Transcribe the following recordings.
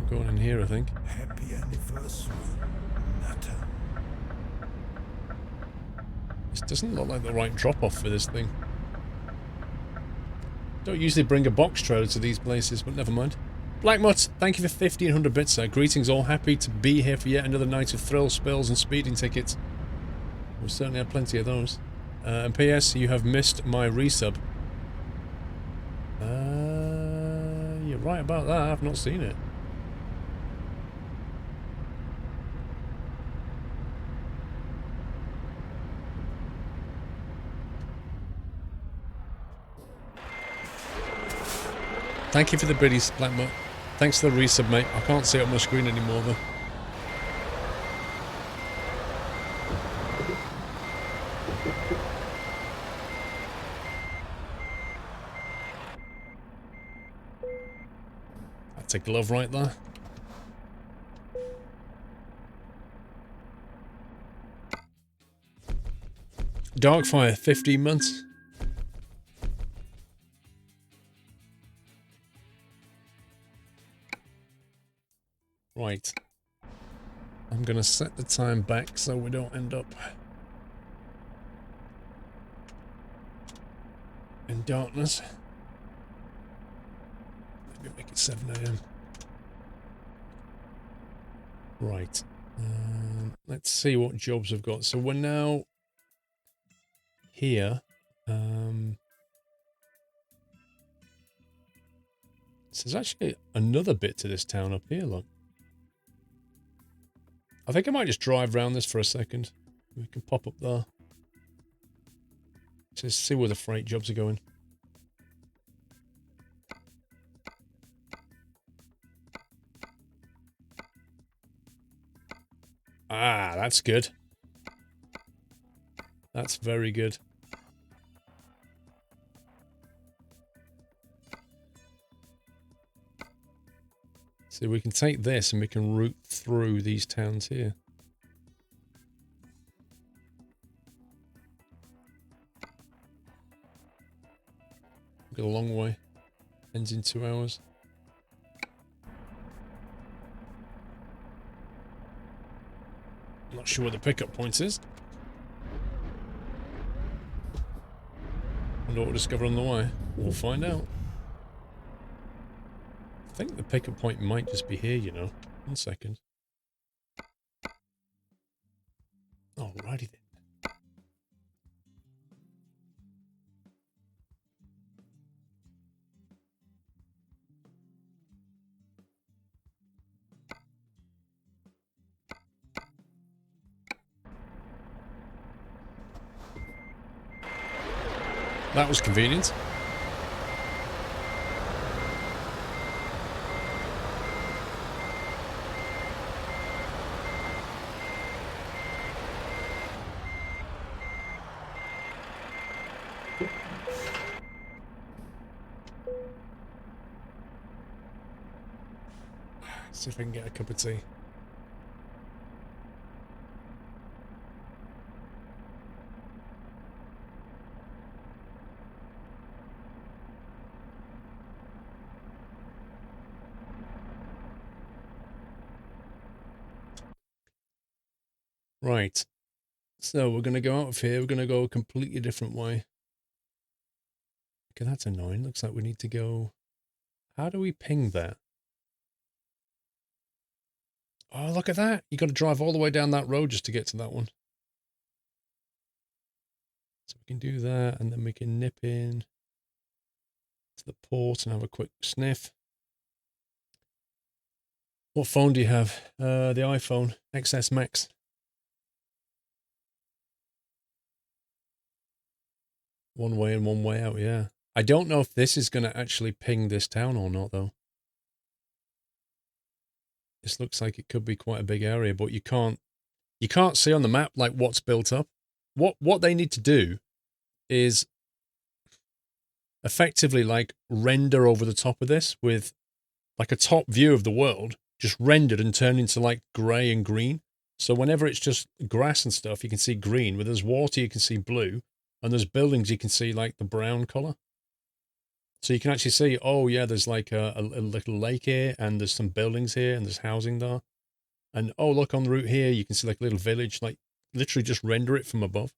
Going in here, I think. Happy anniversary, Nutter. This doesn't look like the right drop-off for this thing. Don't usually bring a box trailer to these places, but never mind. Blackmutt, thank you for 1,500 bits, sir. Greetings, all happy to be here for yet another night of thrill spills and speeding tickets. We certainly have plenty of those. And P.S. You have missed my resub. You're right about that. I've not seen it. Thank you for the biddies, Blackmutt. Thanks for the resub, mate. I can't see it on my screen anymore, though. That's a glove right there. Darkfire, 15 months. Right. I'm going to set the time back so we don't end up in darkness. Maybe make it 7 AM. Right. Let's see what jobs we've got. So we're now here. So there's actually another bit to this town up here, look. I think I might just drive around this for a second. We can pop up there. Just see where the freight jobs are going. Ah, that's good. That's very good. So we can take this and we can route through these towns here. Go a long way. Ends in 2 hours. Not sure where the pickup point is. Wonder what we'll discover on the way. We'll find out. I think the pickup point might just be here, you know. 1 second. Alrighty then. That was convenient. See if I can get a cup of tea. Right. So we're going to go out of here. We're going to go a completely different way. Okay, that's annoying. Looks like we need to go... How do we ping that? Oh, look at that. You got to drive all the way down that road just to get to that one. So we can do that, and then we can nip in to the port and have a quick sniff. What phone do you have? The iPhone XS Max. One way in, one way out, yeah. I don't know if this is going to actually ping this town or not, though. This looks like it could be quite a big area, but you can't see on the map like what's built up. What they need to do is effectively like render over the top of this with like a top view of the world, just rendered and turned into like grey and green. So whenever it's just grass and stuff, you can see green. Where there's water, you can see blue. And there's buildings, you can see like the brown colour. So you can actually see, oh yeah, there's like a little lake here, and there's some buildings here, and there's housing there. And oh, look, on the route here, you can see like a little village, like literally just render it from above.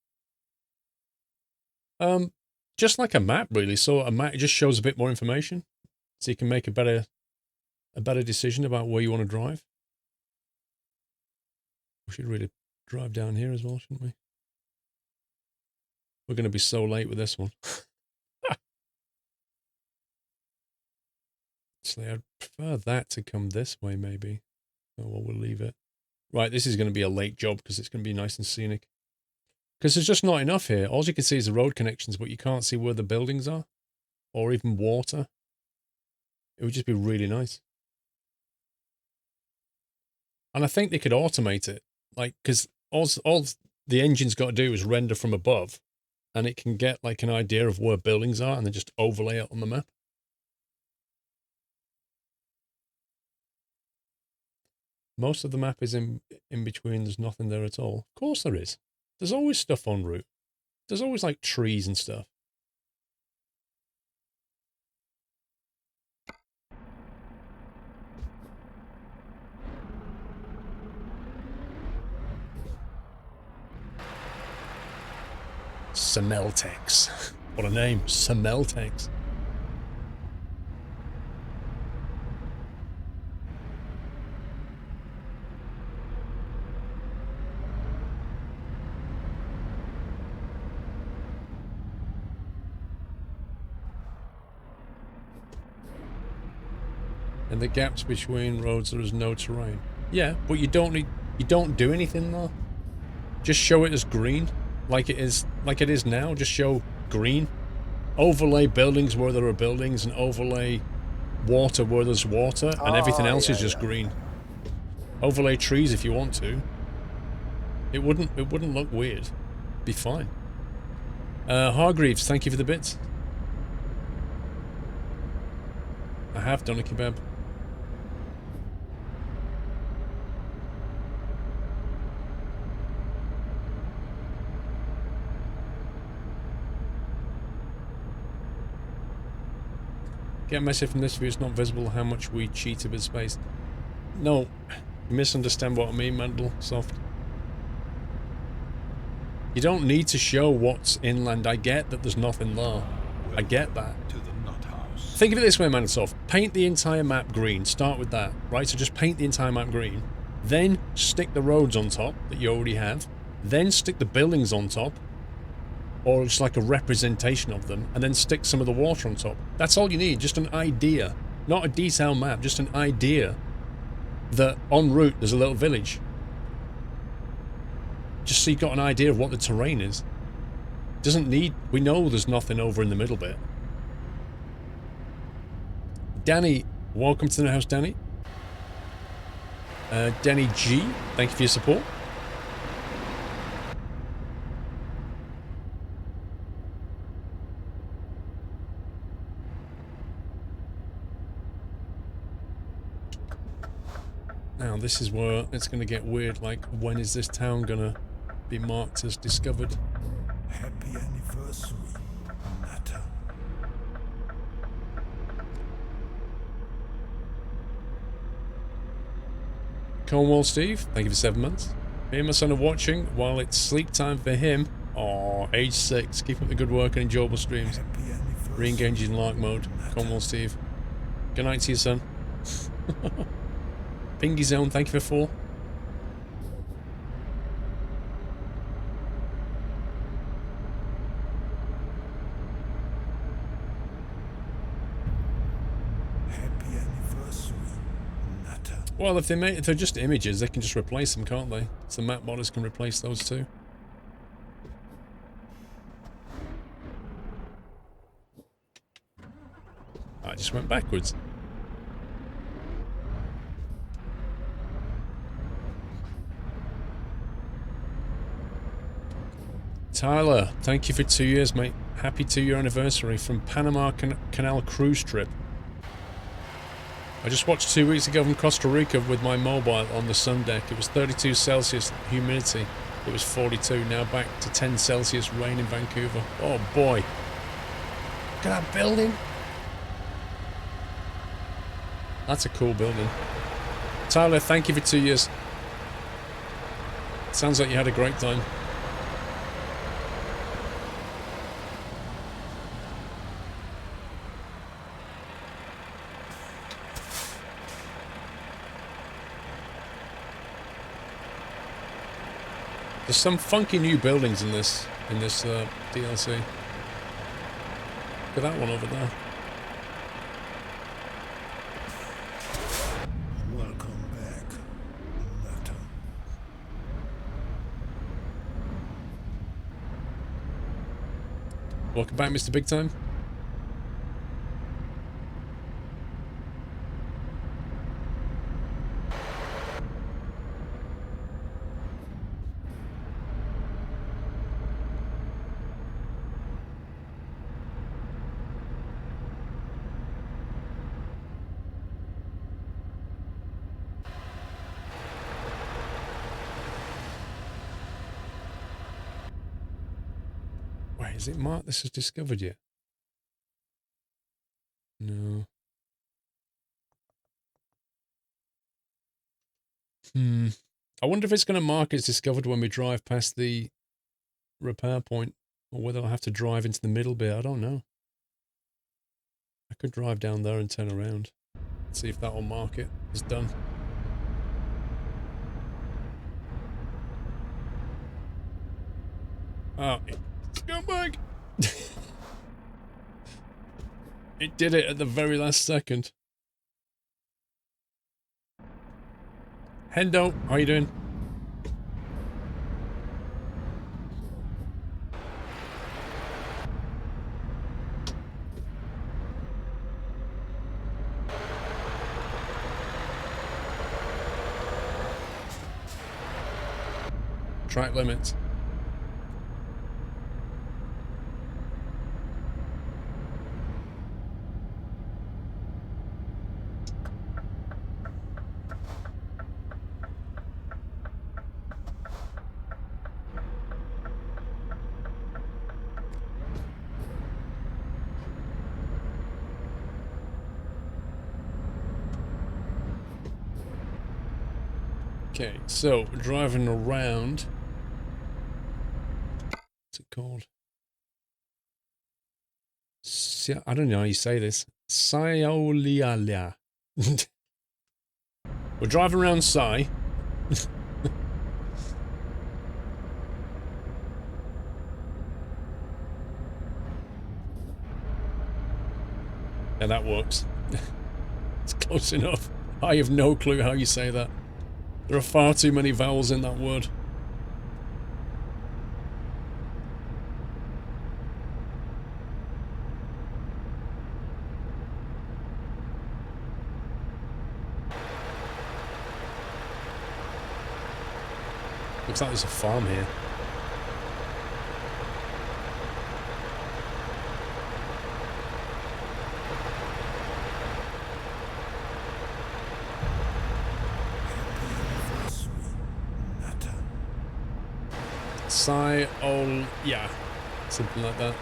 Just like a map, really. So a map just shows a bit more information, so you can make a better decision about where you want to drive. We should really drive down here as well, shouldn't we? We're going to be so late with this one. Actually, I'd prefer that to come this way, maybe. Oh, well, we'll leave it. Right, this is going to be a late job because it's going to be nice and scenic. Because there's just not enough here. All you can see is the road connections, but you can't see where the buildings are. Or even water. It would just be really nice. And I think they could automate it. Like, because all the engine's got to do is render from above. And it can get like an idea of where buildings are and then just overlay it on the map. Most of the map is in between. There's nothing there at all. Of course there is. There's always stuff en route. There's always like trees and stuff. Semeltex. What a name. Semeltex. And the gaps between roads, there is no terrain. Yeah, but you don't do anything though. Just show it as green, like it is now. Just show green. Overlay buildings where there are buildings, and overlay water where there's water, and everything else is just green. Overlay trees if you want to. It wouldn't look weird. Be fine. Hargreaves, thank you for the bits. I have done a kebab. Get a message from this view, it's not visible how much we cheated with space. No, you misunderstand what I mean, Mandel Soft. You don't need to show what's inland. I get that there's nothing there. I get that. Think of it this way, Mandel Soft. Paint the entire map green. Start with that, right? So just paint the entire map green. Then stick the roads on top that you already have. Then stick the buildings on top. Or just like a representation of them, and then stick some of the water on top. That's all you need, just an idea. Not a detailed map, just an idea that en route there's a little village. Just so you've got an idea of what the terrain is. Doesn't need, we know there's nothing over in the middle bit. Danny, welcome to the house, Danny. Danny G, thank you for your support. Now this is where it's going to get weird, like when is this town going to be marked as discovered? Happy anniversary, Natter. Cornwall Steve, thank you for 7 months. Me and my son are watching while it's sleep time for him. Oh, age 6. Keep up the good work and enjoyable streams. Re-engaging lark mode. Cornwall Steve. Good night to you, son. Pingy Zone, thank you for 4. Happy anniversary, Natter. Well, if they're just images, they can just replace them, can't they? So map modders can replace those too. I just went backwards. Tyler, thank you for 2 years, mate. Happy 2-year anniversary from Panama Canal cruise trip. I just watched 2 weeks ago from Costa Rica with my mobile on the sun deck. It was 32 Celsius humidity. It was 42. Now back to 10 Celsius rain in Vancouver. Oh boy. Look at that building. That's a cool building. Tyler, thank you for 2 years. Sounds like you had a great time. There's some funky new buildings in this DLC. Look at that one over there. Welcome back, Nutter. Welcome back, Mr. Big Time. Wait, is it marked this was discovered yet? No. I wonder if it's going to mark as discovered when we drive past the repair point, or whether I'll have to drive into the middle bit. I don't know. I could drive down there and turn around. See if that will mark it as done. Oh, go back! It did it at the very last second. Hendo, how you doing? Track limits. Okay, so driving around. What's it called? I don't know how you say this. Saiolialia. We're driving around Sai. Yeah, that works. It's close enough. I have no clue how you say that. There are far too many vowels in that word. Looks like there's a farm here. Yeah, something like that.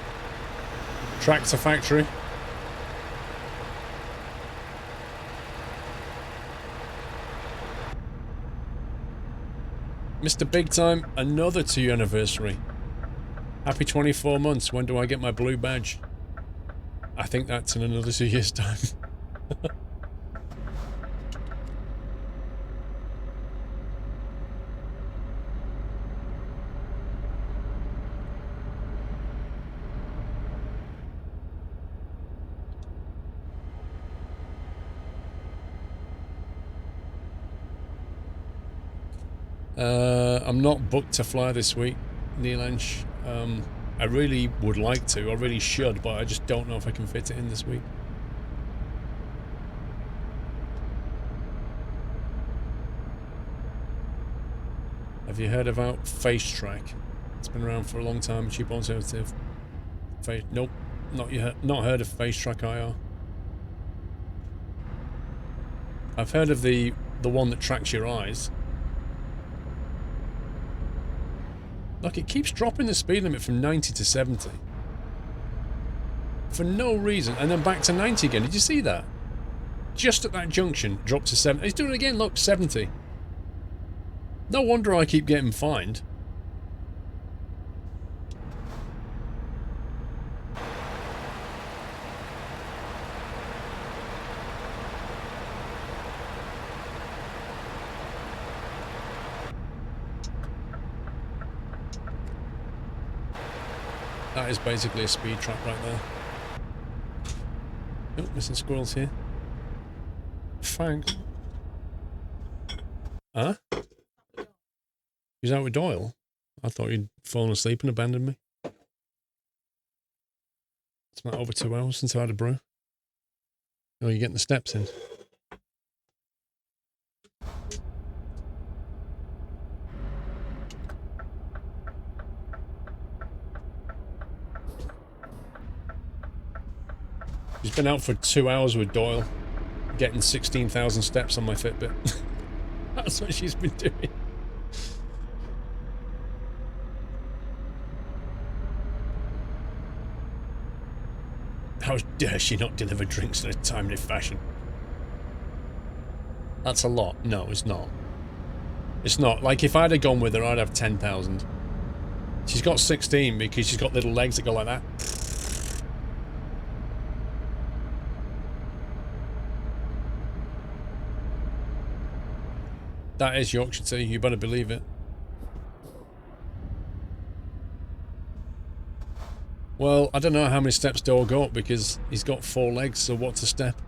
Tractor factory. Mr. Big Time, another 2-year anniversary. Happy 24 months. When do I get my blue badge? I think that's in another 2 years' time. I'm not booked to fly this week, Neelansh. I really would like to, I really should, but I just don't know if I can fit it in this week. Have you heard about Face Track? It's been around for a long time, cheap alternative. Nope, not heard of Face Track IR. I've heard of the one that tracks your eyes. Look, it keeps dropping the speed limit from 90 to 70. For no reason. And then back to 90 again. Did you see that? just at that junction, dropped to 70. He's doing it again, look, 70. No wonder I keep getting fined. That is basically a speed trap right there. Oh, missing squirrels here. Thanks. Huh? He's out with Doyle? I thought you'd fallen asleep and abandoned me. It's been over 2 hours since I had a brew. Oh, you're getting the steps in. She's been out for 2 hours with Doyle, getting 16,000 steps on my Fitbit. That's what she's been doing. How dare she not deliver drinks in a timely fashion? That's a lot. No, it's not. It's not. Like, if I'd have gone with her, I'd have 10,000. She's got 16 because she's got little legs that go like that. That is Yorkshire tea, you better believe it. Well, I don't know how many steps Doyle got because he's got 4 legs, so what's a step?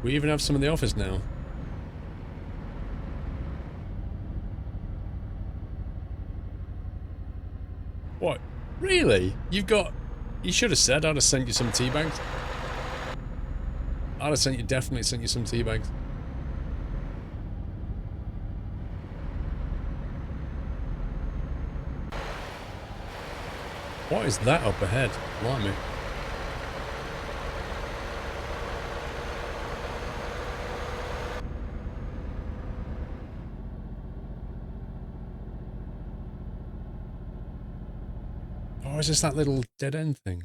We even have some in the office now. What? Really? You've got... You should have said I'd have sent you some tea bags. I'd have definitely sent you some tea bags. What is that up ahead? Blimey. Oh, is this that little dead end thing?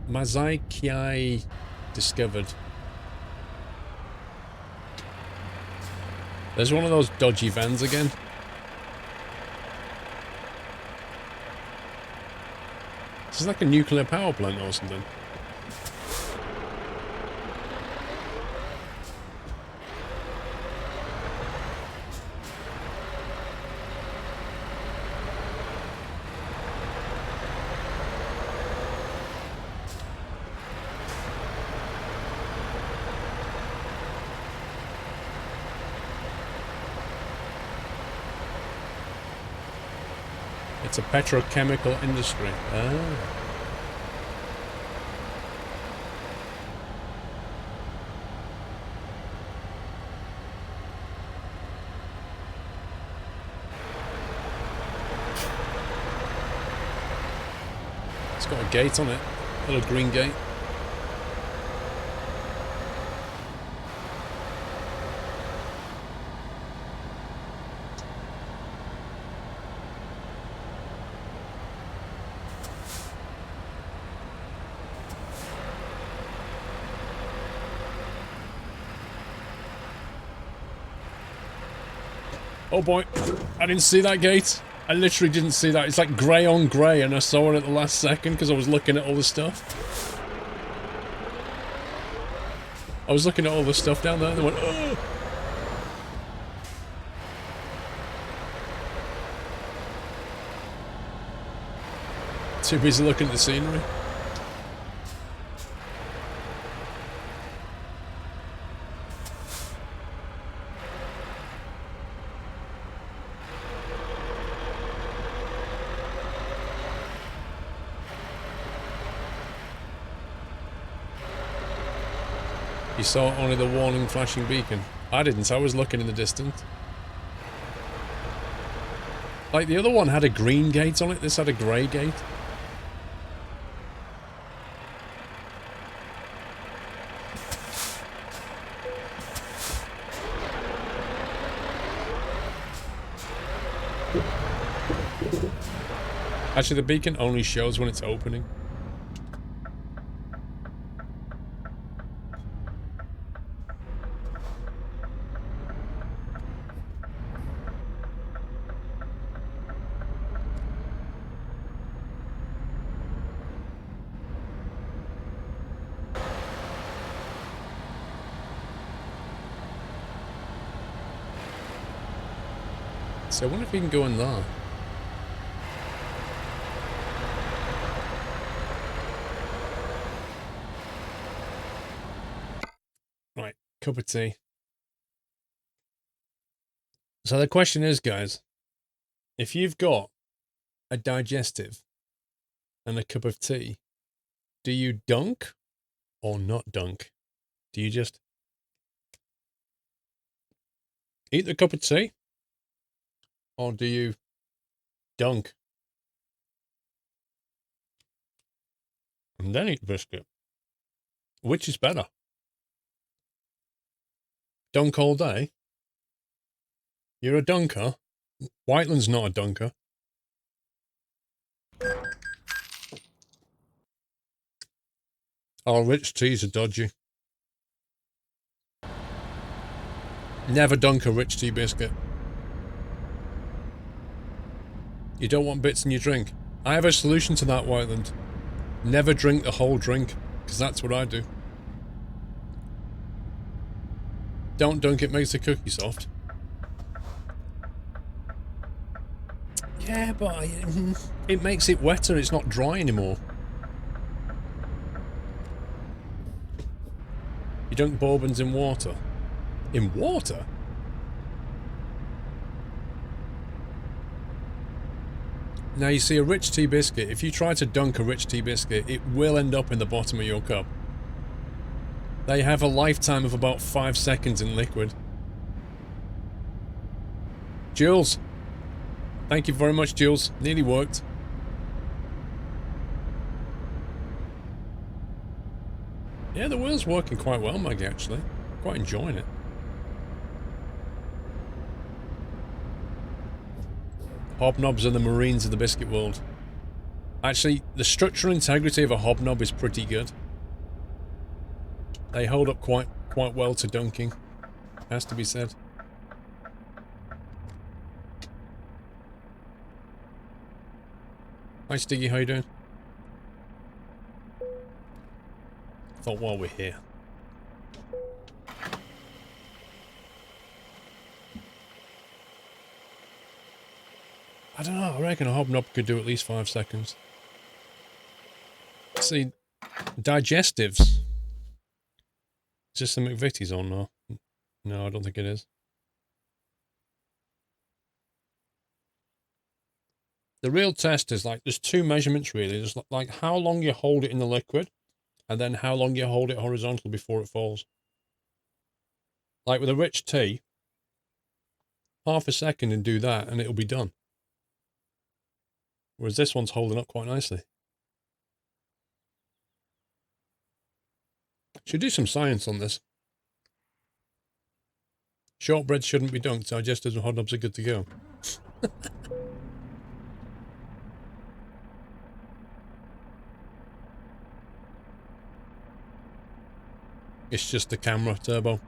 Mazaikai discovered. There's one of those dodgy vans again. This is like a nuclear power plant or something. It's a petrochemical industry. Ah. It's got a gate on it. A little green gate. Oh boy, I didn't see that gate. I literally didn't see that. It's like grey on grey and I saw it at the last second because I was looking at all the stuff. I was looking at all the stuff down there and I went, oh! Too busy looking at the scenery. You saw only the warning flashing beacon. I didn't, I was looking in the distance. Like the other one had a green gate on it, this had a grey gate. Actually, the beacon only shows when it's opening. So I wonder if we can go in there. Right, cup of tea. So the question is, guys, if you've got a digestive and a cup of tea, do you dunk or not dunk? Do you just eat the cup of tea? Or do you dunk and then eat the biscuit? Which is better? Dunk all day? You're a dunker? Whiteland's not a dunker. Oh, rich teas are dodgy. Never dunk a rich tea biscuit. You don't want bits in your drink. I have a solution to that, Whiteland. Never drink the whole drink, because that's what I do. Don't dunk, it makes the cookie soft. Yeah, but it makes it wetter, it's not dry anymore. You dunk bourbons in water. In water? Now you see, a rich tea biscuit, if you try to dunk a rich tea biscuit, it will end up in the bottom of your cup. They have a lifetime of about 5 seconds in liquid. Jules. Thank you very much, Jules. Nearly worked. Yeah, the wheel's working quite well, Maggie, actually. Quite enjoying it. Hobnobs are the Marines of the biscuit world. Actually, the structural integrity of a hobnob is pretty good. They hold up quite well to dunking, has to be said. Hi Stiggy, how you doing? Thought while we're here. I don't know, I reckon a hobnob could do at least 5 seconds. See, digestives. Is this the McVitie's on now? No, I don't think it is. The real test is like, there's two measurements really. There's like how long you hold it in the liquid, and then how long you hold it horizontal before it falls. Like with a rich tea, half a second and do that, and it'll be done. Whereas this one's holding up quite nicely. Should do some science on this. Shortbread shouldn't be dunked, digestives and hobnobs are good to go. It's just the camera, Turbo.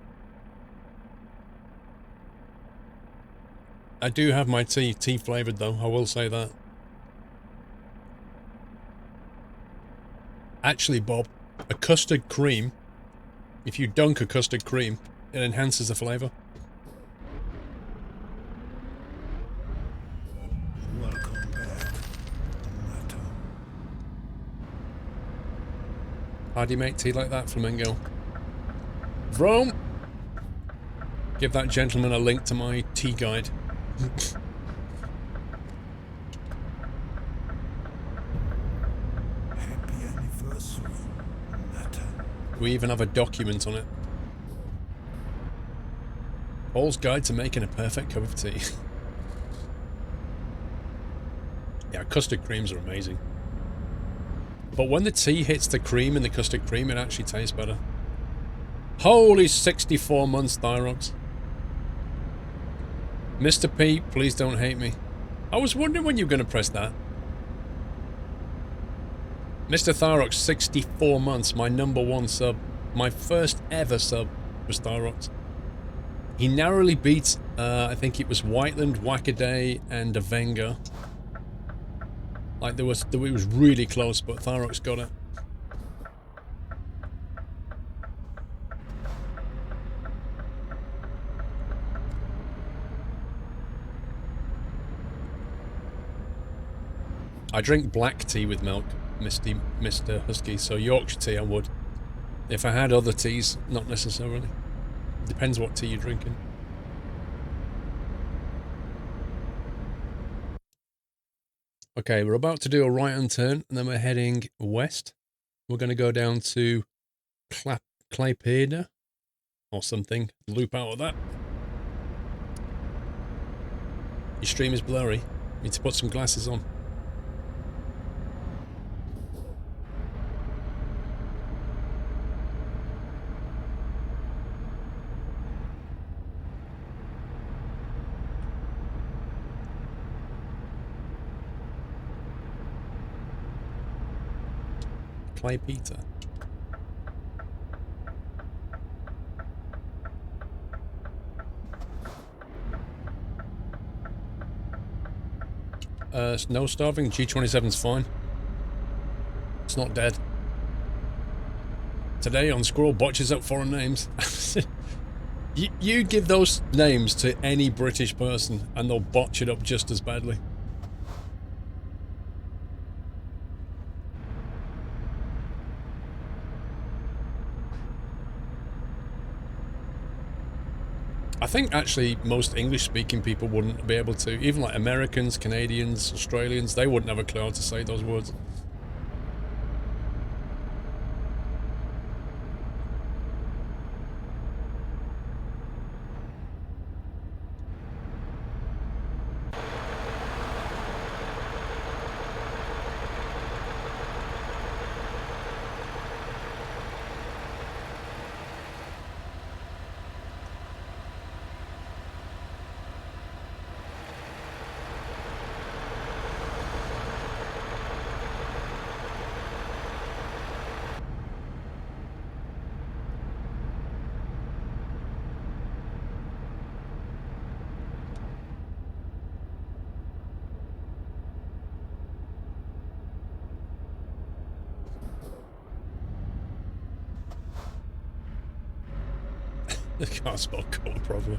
I do have my tea flavoured though, I will say that. Actually, Bob, a custard cream, if you dunk a custard cream, it enhances the flavour. Welcome back, Nato. How do you make tea like that, Flamingo? Vrome! Give that gentleman a link to my tea guide. Happy anniversary, Nato. We even have a document on it. Paul's Guide to Making a Perfect Cup of Tea. Yeah, custard creams are amazing. But when the tea hits the cream in the custard cream, it actually tastes better. Holy 64 months, Thyrox. Mr. P, please don't hate me. I was wondering when you were going to press that. Mr. Thyrox, 64 months, my #1 sub. My first ever sub was Thyrox. He narrowly beat, I think it was Whiteland, Wackaday, and Avenger. Like, it was really close, but Thyrox got it. I drink black tea with milk, Mr. Husky, so Yorkshire tea I would. If I had other teas, not necessarily. Depends what tea you're drinking. Okay, we're about to do a right-hand turn, and then we're heading west. We're going to go down to Claypeda, or something. Loop out of that. Your stream is blurry. Need to put some glasses on. Claypeda. No starving. G27's fine. It's not dead. Today on Squirrel botches up foreign names. you give those names to any British person and they'll botch it up just as badly. I think actually most English-speaking people wouldn't be able to. Even like Americans, Canadians, Australians, they wouldn't have a clue how to say those words. I can't spell code properly.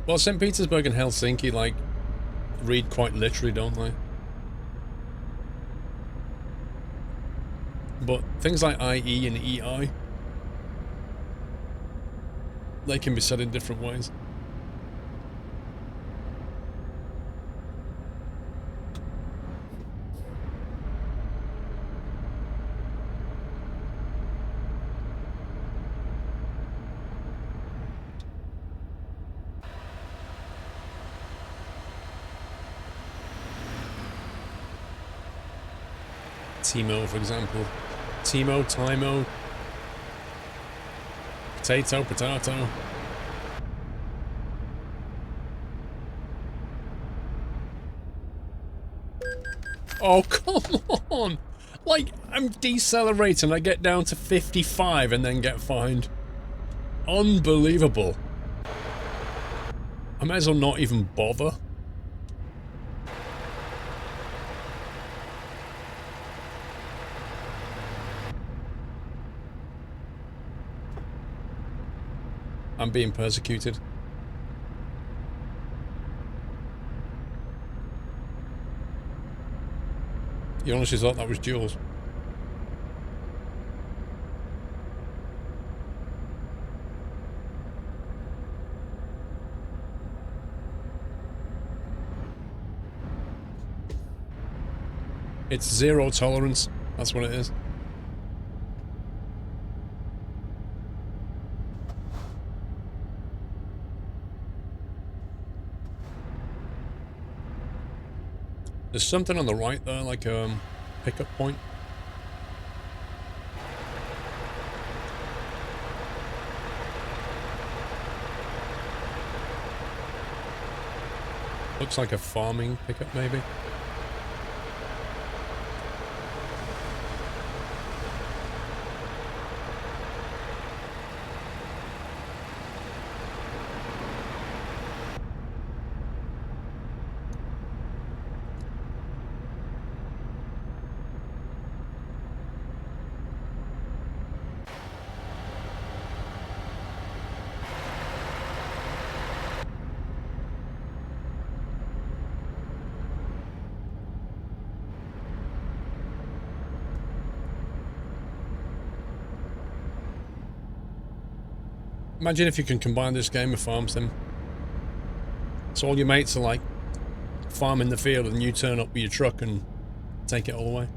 Well, St. Petersburg and Helsinki, like, read quite literally, don't they? But things like IE and EI, they can be said in different ways. Timo, for example. Timo, Timo. Potato, potato. Oh, come on! Like, I'm decelerating, I get down to 55 and then get fined. Unbelievable. I might as well not even bother. I'm being persecuted. You honestly thought that was Jules? It's zero tolerance. That's what it is. There's something on the right there, like a pickup point. Looks like a farming pickup, maybe. Imagine if you can combine this game with farm sim. So all your mates are like farming the field and you turn up with your truck and take it all away.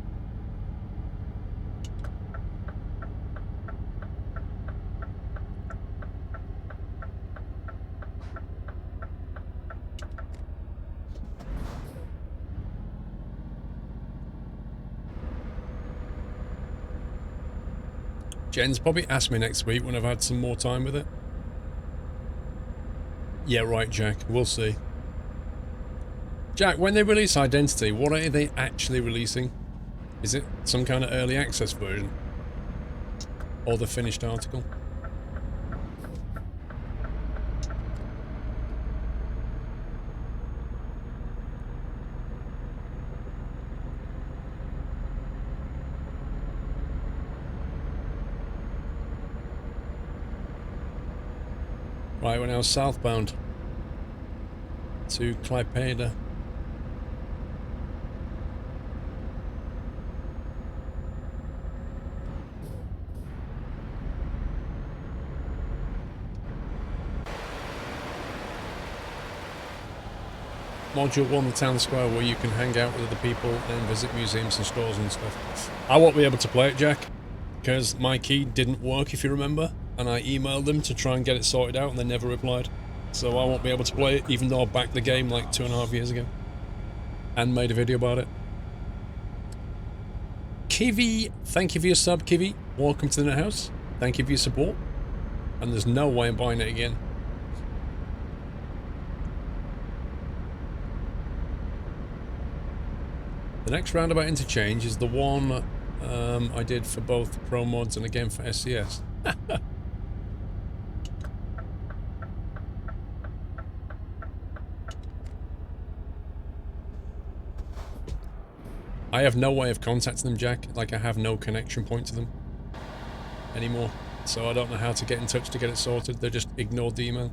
Jen's probably ask me next week when I've had some more time with it. Yeah, right, Jack. We'll see. Jack, when they release Identity, what are they actually releasing? Is it some kind of early access version? Or the finished article? Right, we're now southbound to Klaipeda. Module 1, the town square, where you can hang out with other people and visit museums and stores and stuff. I won't be able to play it, Jack, because my key didn't work, if you remember, and I emailed them to try and get it sorted out and they never replied. So I won't be able to play it, even though I backed the game like 2.5 years ago and made a video about it. Kiwi, thank you for your sub, Kiwi. Welcome to the house. Thank you for your support. And there's no way I'm buying it again. The next roundabout interchange is the one I did for both Pro Mods and again for SCS. I have no way of contacting them, Jack. Like, I have no connection point to them anymore. So I don't know how to get in touch to get it sorted. They just ignored the email.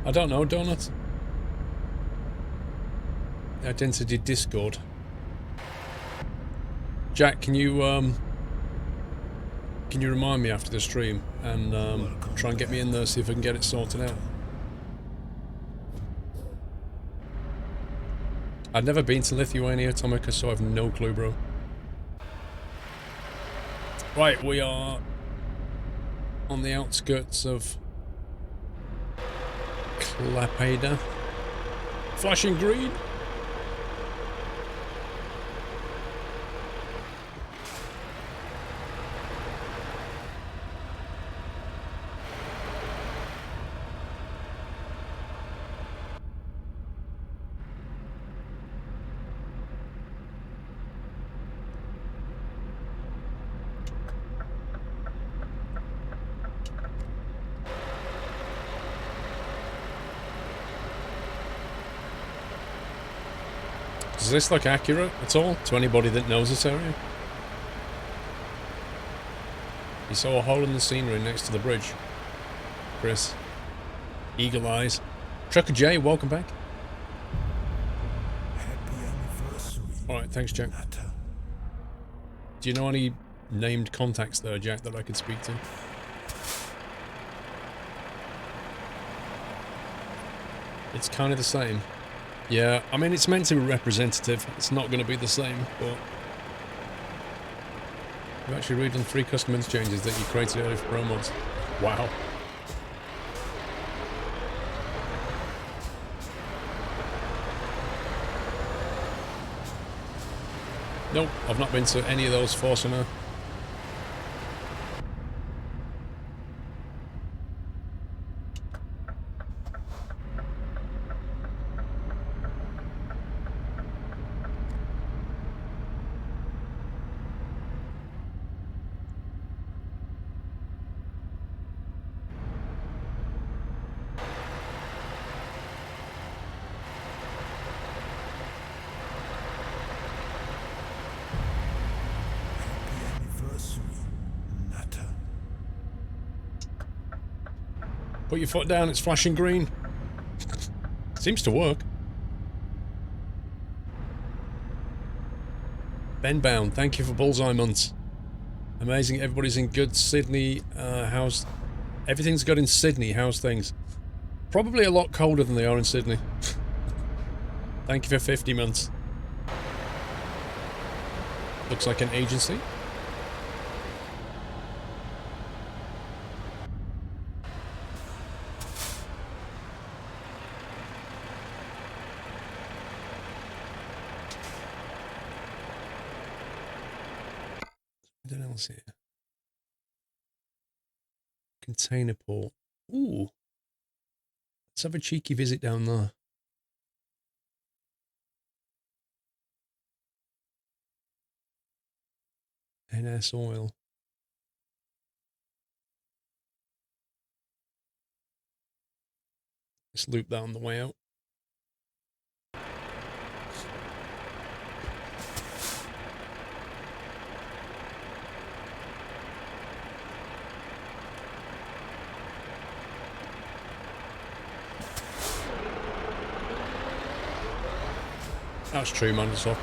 I don't know, Donut. Identity Discord. Jack, can you remind me after the stream and try and get me in there, see if I can get it sorted out. I've never been to Lithuania, Tomica, so I've no clue, bro. Right, we are on the outskirts of Klaipeda. Flashing green. Does this look accurate at all to anybody that knows this area? You saw a hole in the scenery next to the bridge. Chris. Eagle eyes. Trucker J, welcome back. Happy anniversary. Alright, thanks, Jack. Natter. Do you know any named contacts there, Jack, that I could speak to? It's kind of the same. Yeah, I mean, it's meant to be representative. It's not going to be the same, but... You've actually redone 3 custom interchanges that you created earlier for Pro Mods. Wow. Nope, I've not been to any of those for summer. Put your foot down, it's flashing green. Seems to work. Ben Bound, thank you for Bullseye Months. Amazing, everybody's in good. Sydney, how's... Everything's good in Sydney, how's things? Probably a lot colder than they are in Sydney. Thank you for 50 months. Looks like an agency. What else here? Container port. Ooh. Let's have a cheeky visit down there. NS oil. Let's loop that on the way out. That's true, man. It's off.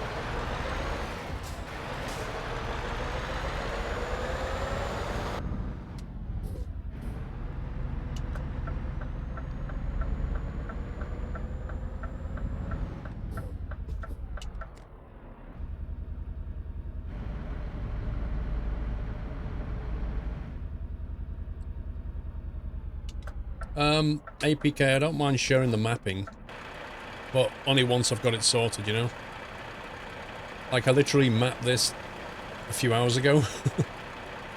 APK, I don't mind sharing the mapping, but only once I've got it sorted, you know? Like, I literally mapped this a few hours ago,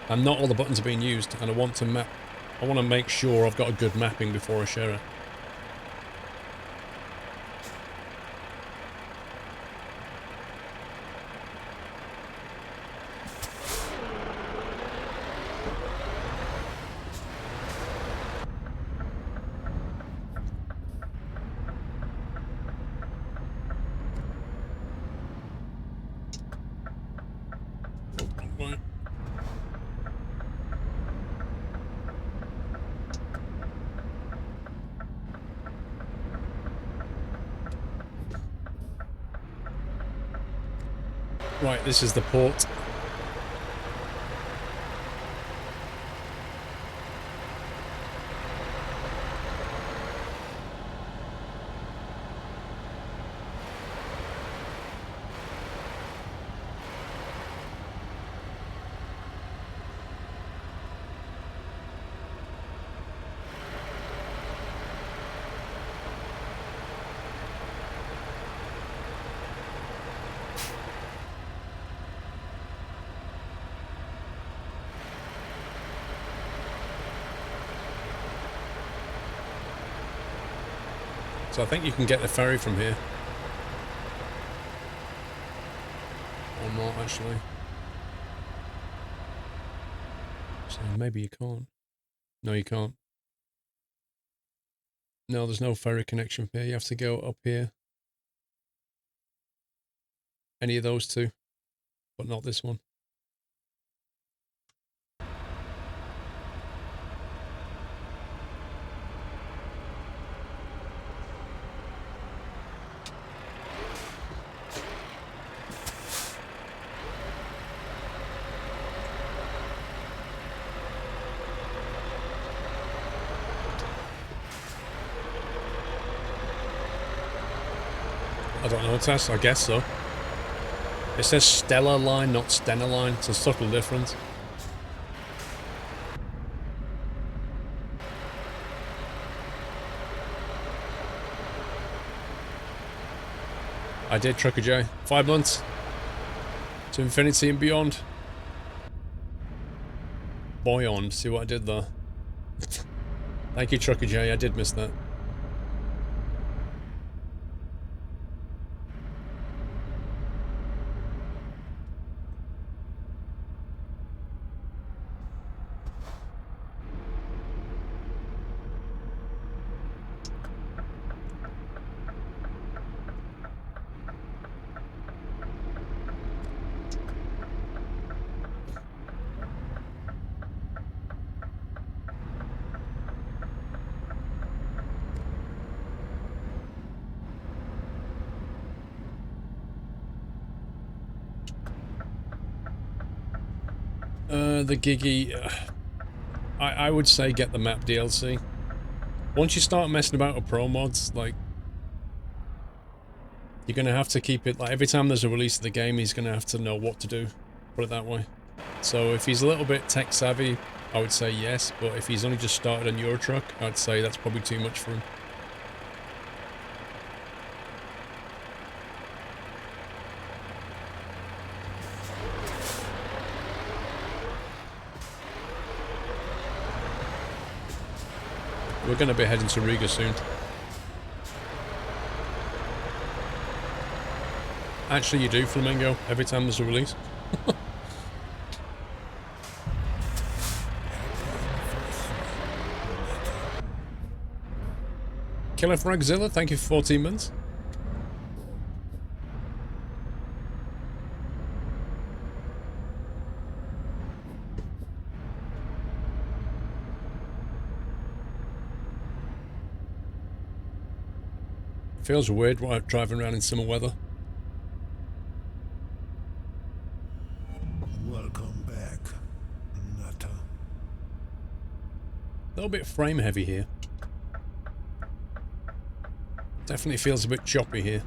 and not all the buttons are being used, and I want to make sure I've got a good mapping before I share it. Right, this is the port. So I think you can get the ferry from here. Or not, actually. So maybe you can't. No, you can't. No, there's no ferry connection here. You have to go up here. Any of those two, but not this one. I don't know, Tess. I guess so. It says Stellar Line, not Stena Line. It's a subtle difference. I did, Trucker J. 5 months. To infinity and beyond. Beyond. See what I did there? Thank you, Trucker J. I did miss that. The Giggy, I would say get the map DLC. Once you start messing about with pro mods, like, you're gonna have to keep it, like, every time there's a release of the game, he's gonna have to know what to do, put it that way. So if he's a little bit tech savvy, I would say yes, but if he's only just started on your truck, I'd say that's probably too much for him. We're going to be heading to Riga soon. Actually, you do, Flamingo, every time there's a release. Killer Fragzilla, thank you for 14 months. Feels weird driving around in summer weather. Welcome back, Nutter. A little bit frame heavy here. Definitely feels a bit choppy here.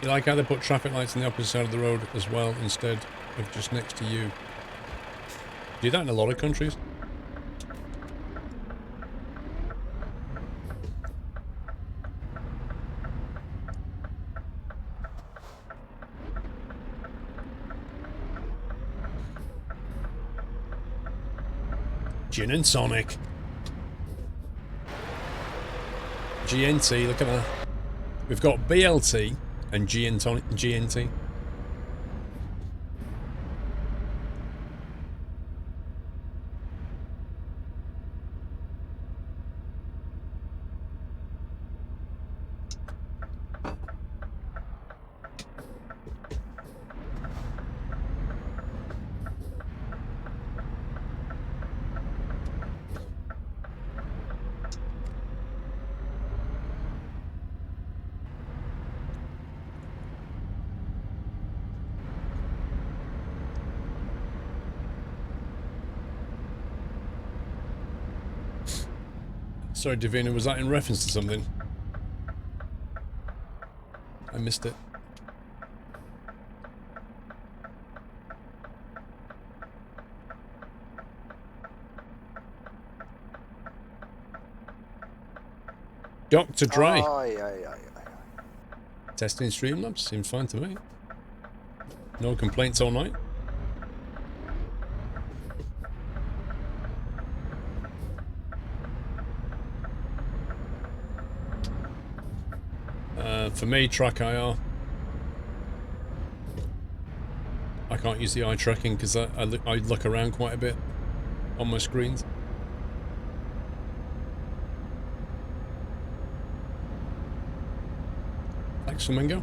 You like how they put traffic lights on the opposite side of the road as well, instead of just next to you? Do that in a lot of countries. Gin and Sonic. GNT, look at that. We've got BLT and GNT. Sorry, Davina, was that in reference to something? I missed it. Dr. Dre. Testing Streamlabs, seems fine to me. No complaints all night. For me, track IR. I can't use the eye tracking because I look around quite a bit on my screens. Thanks, Flamingo.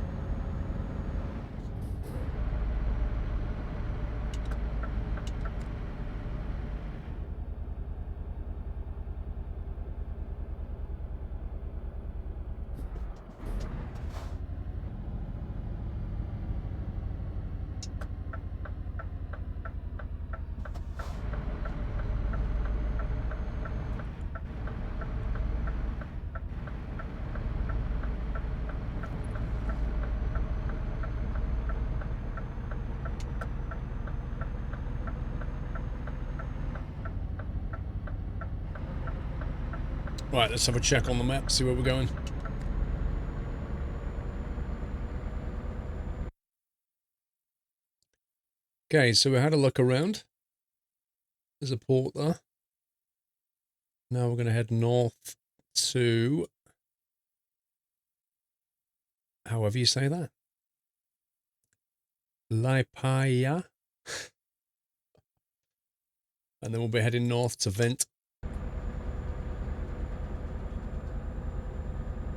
Right, let's have a check on the map, see where we're going. Okay, so we had a look around. There's a port there. Now we're going to head north to... however you say that. Laipaya. And then we'll be heading north to Vent.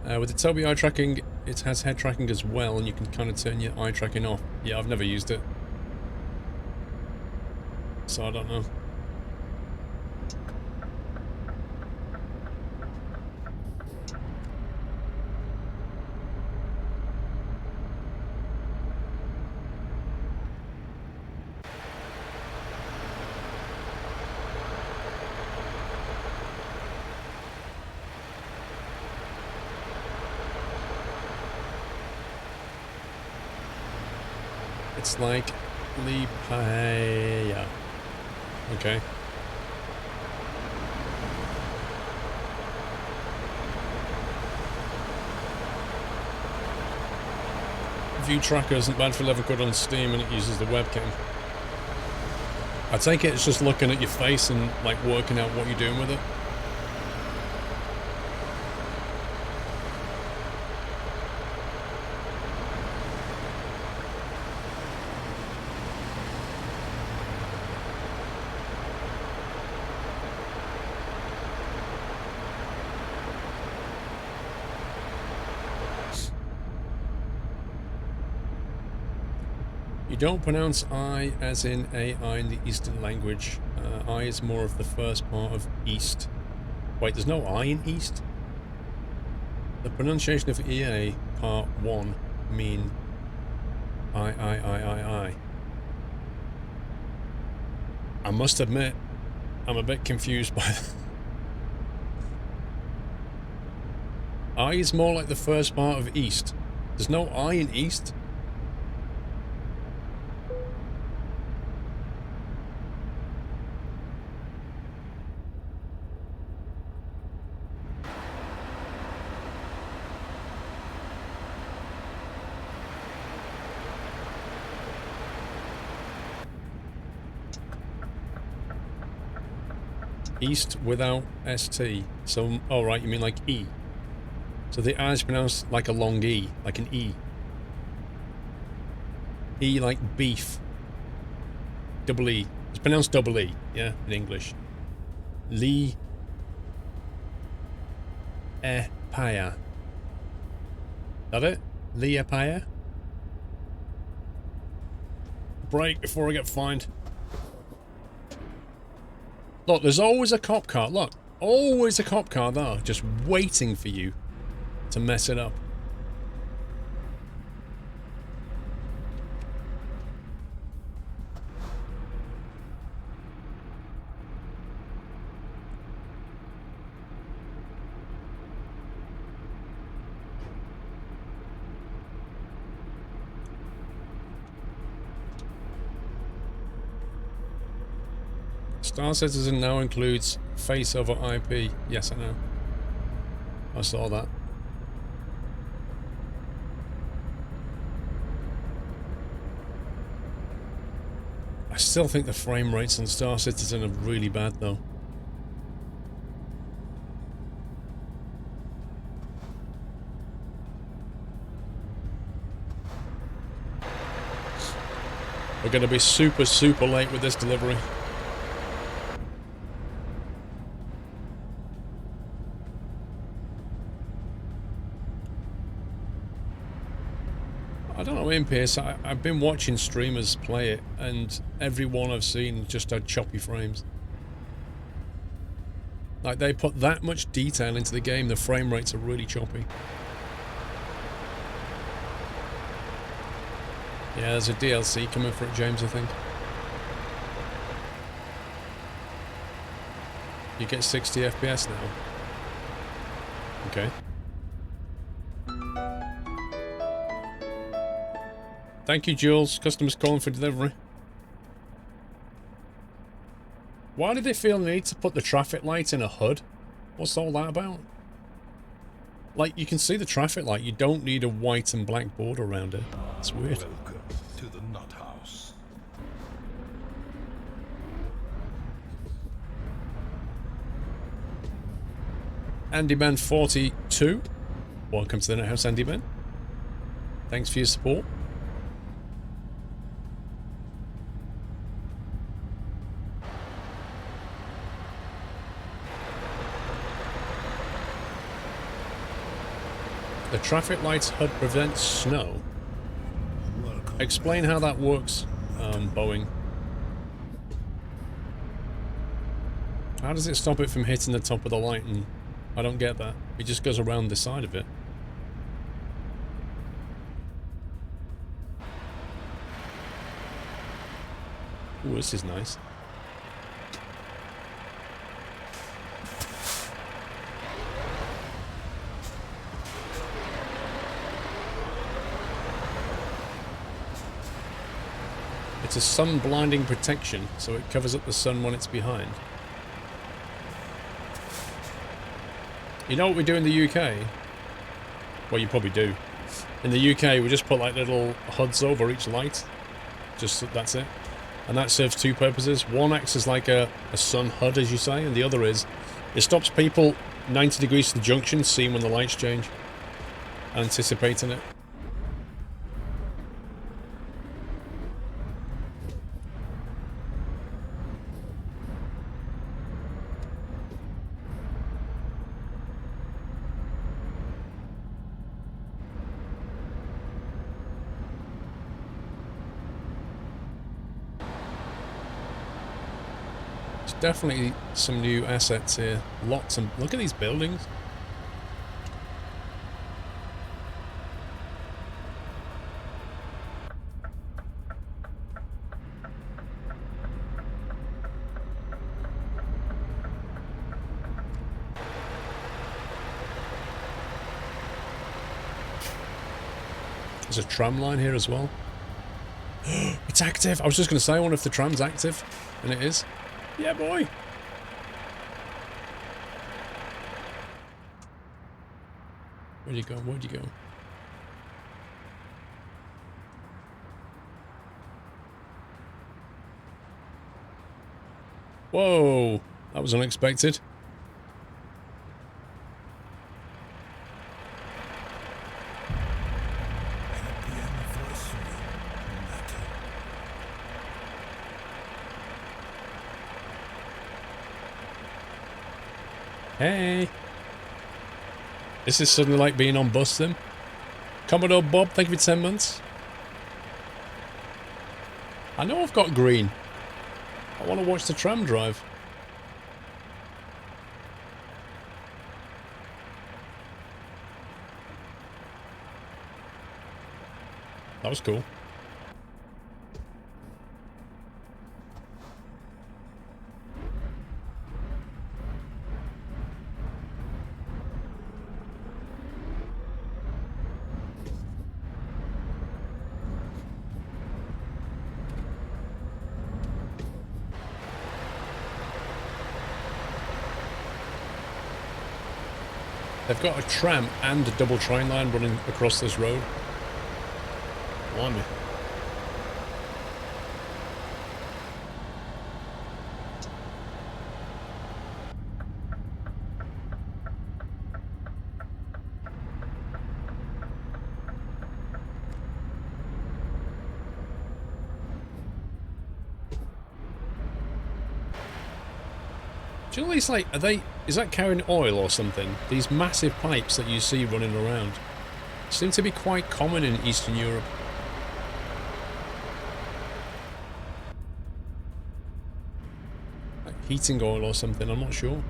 With the Tobii eye tracking, it has head tracking as well, and you can kind of turn your eye tracking off. Yeah, I've never used it, so I don't know. It's like Lipaya. Okay. View tracker isn't bad for level good on Steam and it uses the webcam. I take it it's just looking at your face and like working out what you're doing with it. You don't pronounce I as in AI in the Eastern language. I is more of the first part of East. Wait, there's no I in East? The pronunciation of EA part 1 mean I. I must admit, I'm a bit confused by that. I is more like the first part of East. There's no I in East? East without ST. So, oh right, you mean like E. So the I is pronounced like a long E, like an E. E like beef. Double E. It's pronounced double E, yeah, in English. Li E Paya. That it? Li E Paya? Break before I get fined. Look, there's always a cop car. Look, always a cop car there, just waiting for you to mess it up. Star Citizen now includes face over IP. Yes, I know. I saw that. I still think the frame rates on Star Citizen are really bad, though. We're going to be super, super late with this delivery. I don't know, Ian Pierce, I've been watching streamers play it, and every one I've seen just had choppy frames. Like, they put that much detail into the game, the frame rates are really choppy. Yeah, there's a DLC coming for it, James, I think. You get 60 FPS now. Okay. Thank you, Jules. Customers calling for delivery. Why did they feel the need to put the traffic light in a HUD? What's all that about? Like, you can see the traffic light. You don't need a white and black border around it. It's weird. Welcome to the nut house. AndyMan42. Welcome to the Nut House, Andyman. Thanks for your support. The traffic lights HUD prevents snow. Welcome. Explain how that works, Boeing. How does it stop it from hitting the top of the light? And I don't get that. It just goes around the side of it. Ooh, this is nice. It's a sun blinding protection, so it covers up the sun when it's behind. You know what we do in the UK? Well, you probably do. In the UK, we just put like little HUDs over each light. Just that's it. And that serves two purposes. One acts as like a sun HUD, as you say, and the other is it stops people 90 degrees to the junction seeing when the lights change. Anticipating it. Definitely some new assets here. Lots of... Look at these buildings. There's a tram line here as well. It's active! I was just going to say, I wonder if the tram's active. And it is. Yeah, boy! Where'd you go? Where'd you go? Whoa! That was unexpected. Happy anniversary, Nata. Hey! This is suddenly like being on bus then. Commodore Bob, thank you for 10 months. I know I've got green. I want to watch the tram drive. That was cool. They've got a tram and a double train line running across this road. Blimey. Do you know these, like, is that carrying oil or something? These massive pipes that you see running around seem to be quite common in Eastern Europe. Like heating oil or something, I'm not sure.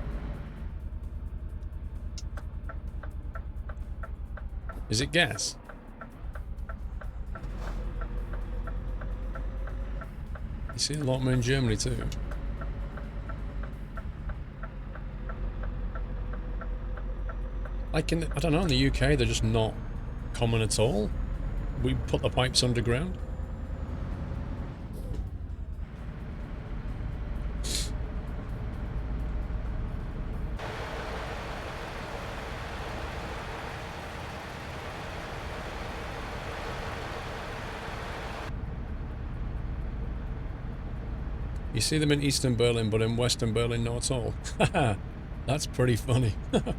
Is it gas? You see a lot more in Germany too. Like I don't know, in the UK they're just not common at all. We put the pipes underground. You see them in Eastern Berlin, but in Western Berlin, not at all. Haha, that's pretty funny. The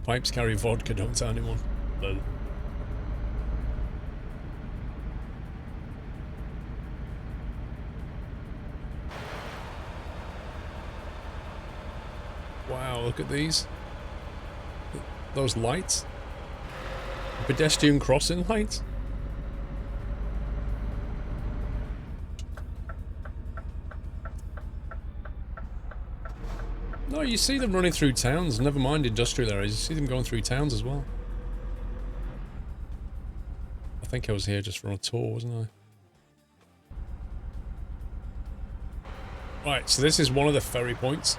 pipes carry vodka, don't tell anyone. Lol. Wow, look at these. Those lights. Pedestrian crossing lights. No, you see them running through towns, never mind industrial areas, you see them going through towns as well. I think I was here just for a tour, wasn't I? Right, so this is one of the ferry points.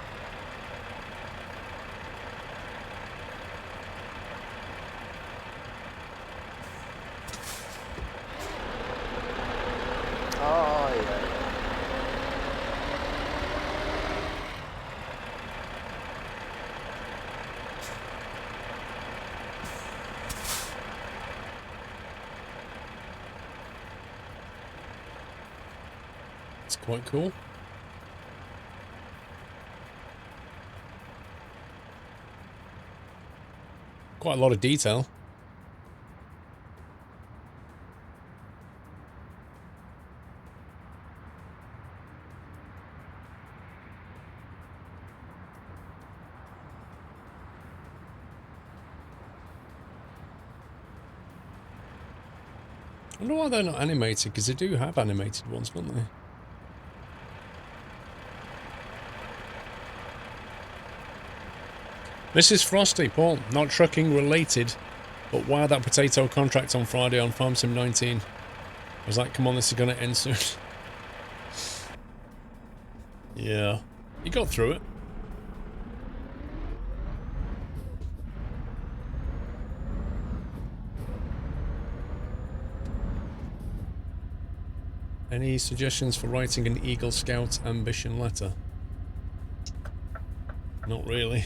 Oh, yeah. It's quite cool. Quite a lot of detail. I wonder why they're not animated, because they do have animated ones, don't they? Mrs. Frosty, Paul, not trucking related, but wow, that potato contract on Friday on Farm Sim 19. I was like, come on, this is going to end soon. Yeah, you got through it. Any suggestions for writing an Eagle Scout ambition letter? Not really.